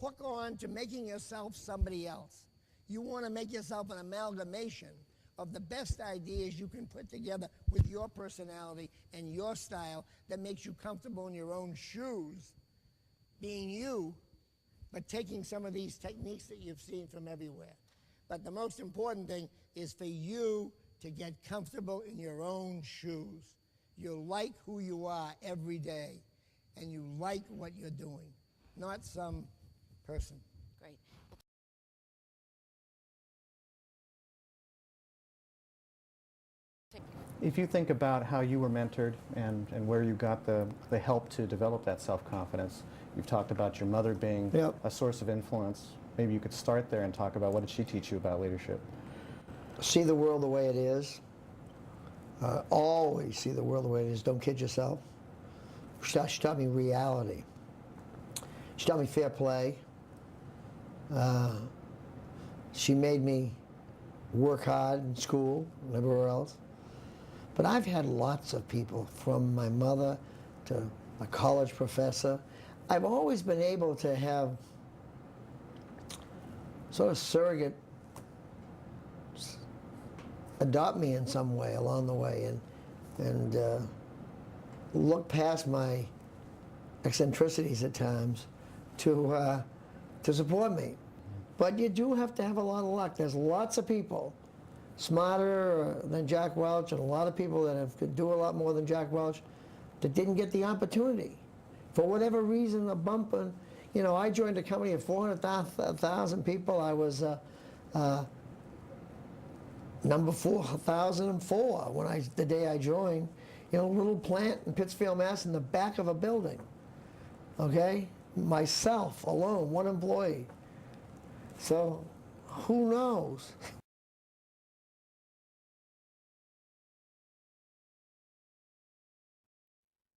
hook on to making yourself somebody else. You want to make yourself an amalgamation of the best ideas you can put together with your personality and your style that makes you comfortable in your own shoes, being you, but taking some of these techniques that you've seen from everywhere. But the most important thing is for you to get comfortable in your own shoes. You like who you are every day, and you like what you're doing, not some person. Great. If you think about how you were mentored and where you got the help to develop that self-confidence, you've talked about your mother being a source of influence. Maybe you could start there and talk about what did she teach you about leadership? See the world the way it is. Always see the world the way it is. Don't kid yourself. She taught me reality. She taught me fair play. She made me work hard in school and everywhere else. But I've had lots of people, from my mother to a college professor. I've always been able to have sort of surrogate adopt me in some way along the way and look past my eccentricities at times to support me. But you do have to have a lot of luck. There's lots of people smarter than Jack Welch, and a lot of people that could do a lot more than Jack Welch that didn't get the opportunity. For whatever reason, a bump, I joined a company of 400,000 people. I was number 4,004 the day I joined, a little plant in Pittsfield, Mass, in the back of a building. Okay, myself alone, one employee. So, who knows?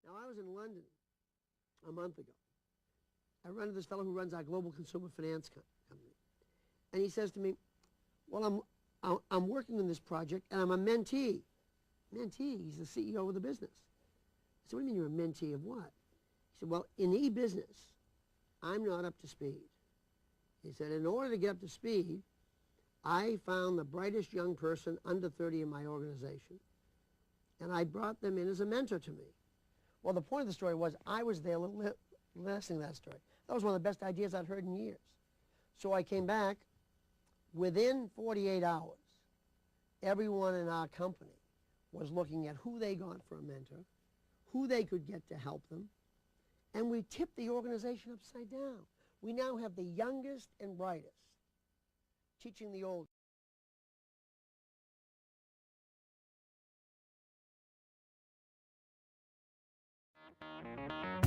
Now, I was in London a month ago. I run into this fellow who runs our global consumer finance company, and he says to me, "Well, I'm working on this project, and I'm a mentee." Mentee? He's the CEO of the business. I said, "What do you mean you're a mentee of what?" He said, "Well, in e-business, I'm not up to speed." He said, "In order to get up to speed, I found the brightest young person under 30 in my organization. and I brought them in as a mentor to me. Well, the point of the story was I was there listening to that story. That was one of the best ideas I'd heard in years. So I came back. Within 48 hours, everyone in our company was looking at who they got for a mentor, who they could get to help them, and we tipped the organization upside down. We now have the youngest and brightest teaching the old. Thank you.